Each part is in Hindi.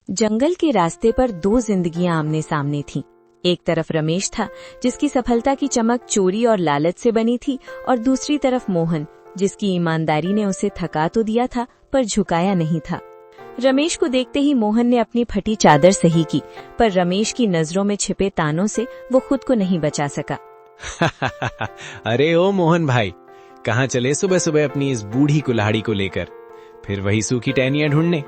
जंगल के रास्ते पर दो जिंदगियां आमने सामने थीं। एक तरफ रमेश था, जिसकी सफलता की चमक चोरी और लालच से बनी थी, और दूसरी तरफ मोहन, जिसकी ईमानदारी ने उसे थका तो दिया था पर झुकाया नहीं था। रमेश को देखते ही मोहन ने अपनी फटी चादर सही की, पर रमेश की नजरों में छिपे तानों से वो खुद को नहीं बचा सका। अरे ओ मोहन भाई, कहाँ चले सुबह सुबह अपनी इस बूढ़ी कुल्हाड़ी को लेकर? फिर वही सूखी टहनियां ढूंढने?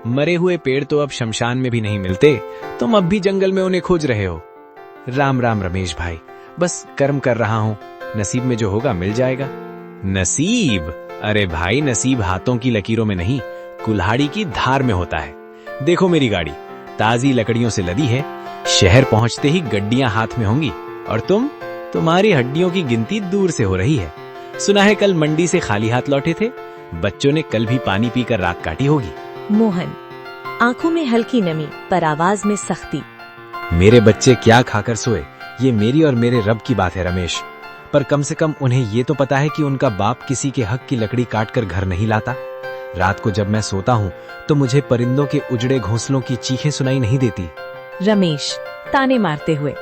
मरे हुए पेड़ तो अब शमशान में भी नहीं मिलते, तुम अब भी जंगल में उन्हें खोज रहे हो। राम राम रमेश भाई, बस कर्म कर रहा हूँ, नसीब में जो होगा मिल जाएगा। नसीब? अरे भाई, नसीब हाथों की लकीरों में नहीं, कुल्हाड़ी की धार में होता है। देखो मेरी गाड़ी ताजी लकड़ियों से लदी है, शहर पहुंचते ही गड्डियां हाथ में होंगी, और तुम्हारी हड्डियों की गिनती दूर से हो रही है। सुना है कल मंडी से खाली हाथ लौटे थे, बच्चों ने कल भी पानी पीकर रात काटी होगी। मोहन, आंखों में हल्की नमी पर आवाज में सख्ती। मेरे बच्चे क्या खाकर सोए, ये मेरी और मेरे रब की बात है रमेश, पर कम से कम उन्हें ये तो पता है कि उनका बाप किसी के हक की लकड़ी काटकर घर नहीं लाता। रात को जब मैं सोता हूँ तो मुझे परिंदों के उजड़े घोंसलों की चीखें सुनाई नहीं देती। रमेश ताने मारते हुए।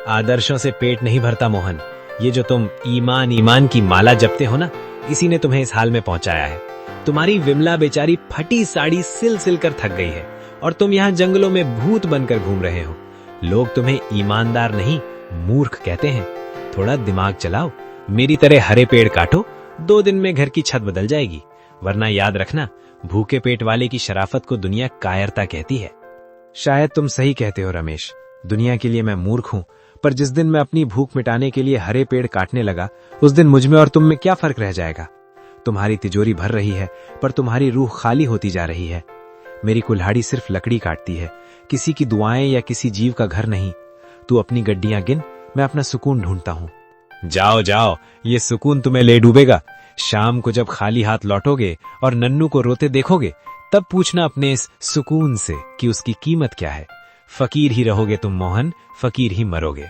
आदर्शों से पेट नहीं भरता मोहन, ये जो तुम ईमान ईमान की माला जपते हो ना, इसी ने तुम्हें इस हाल में पहुंचाया है। तुम्हारी विमला बेचारी फटी साड़ी सिल सिल कर थक गई है, और तुम यहाँ जंगलों में भूत बनकर घूम रहे हो। लोग तुम्हें ईमानदार नहीं, मूर्ख कहते हैं। थोड़ा दिमाग चलाओ, मेरी तरह हरे पेड़ काटो, 2 दिन में घर की छत बदल जाएगी। वरना याद रखना, भूखे पेट वाले की शराफत को दुनिया कायरता कहती है। शायद तुम सही कहते हो रमेश, दुनिया के लिए मैं मूर्ख हूँ, पर जिस दिन मैं अपनी भूख मिटाने के लिए हरे पेड़ काटने लगा, उस दिन मुझ में और तुम में क्या फर्क रह जाएगा? तुम्हारी तिजोरी भर रही है, पर तुम्हारी रूह खाली होती जा रही है। मेरी कुल्हाड़ी सिर्फ लकड़ी काटती है, किसी की दुआएं या किसी जीव का घर नहीं। तू अपनी गड्डियां गिन, मैं अपना सुकून ढूंढता हूँ। जाओ जाओ, ये सुकून तुम्हें ले डूबेगा। शाम को जब खाली हाथ लौटोगे और नन्नू को रोते देखोगे, तब पूछना अपने इस सुकून से कि उसकी कीमत क्या है। फकीर ही रहोगे तुम मोहन, फकीर ही मरोगे।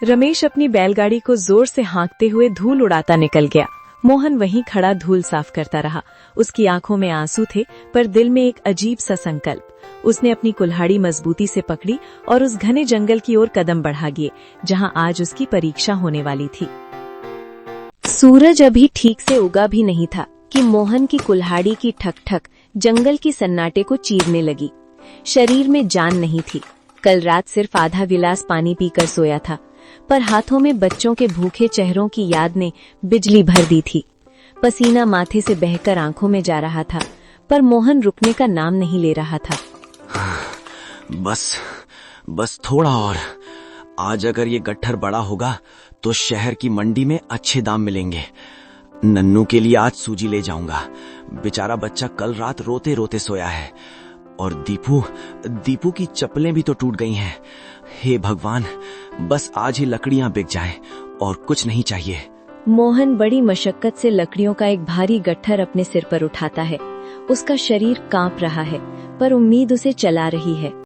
रमेश अपनी बैलगाड़ी को जोर से हाँकते हुए धूल उड़ाता निकल गया। मोहन वहीं खड़ा धूल साफ करता रहा। उसकी आंखों में आंसू थे, पर दिल में एक अजीब सा संकल्प। उसने अपनी कुल्हाड़ी मजबूती से पकड़ी और उस घने जंगल की ओर कदम बढ़ा गए, जहां आज उसकी परीक्षा होने वाली थी। सूरज अभी ठीक से उगा भी नहीं था कि मोहन की कुल्हाड़ी की ठक ठक जंगल की सन्नाटे को चीरने लगी। शरीर में जान नहीं थी। कल रात सिर्फ आधा गिलास पानी पीकर सोया था, पर हाथों में बच्चों के भूखे चेहरों की याद ने बिजली भर दी थी। पसीना माथे से बहकर आंखों में जा रहा था, पर मोहन रुकने का नाम नहीं ले रहा था। बस थोड़ा और। आज अगर ये गट्ठर बड़ा होगा तो शहर की मंडी में अच्छे दाम मिलेंगे। नन्नू के लिए आज सूजी ले जाऊंगा। बेचारा बच्चा कल रात रोते रोते सोया है, और दीपू की चप्पलें भी तो टूट गई हैं। हे भगवान, बस आज ही लकड़ियां बिक जाएं और कुछ नहीं चाहिए। मोहन बड़ी मशक्कत से लकड़ियों का एक भारी गट्ठर अपने सिर पर उठाता है। उसका शरीर कांप रहा है, पर उम्मीद उसे चला रही है।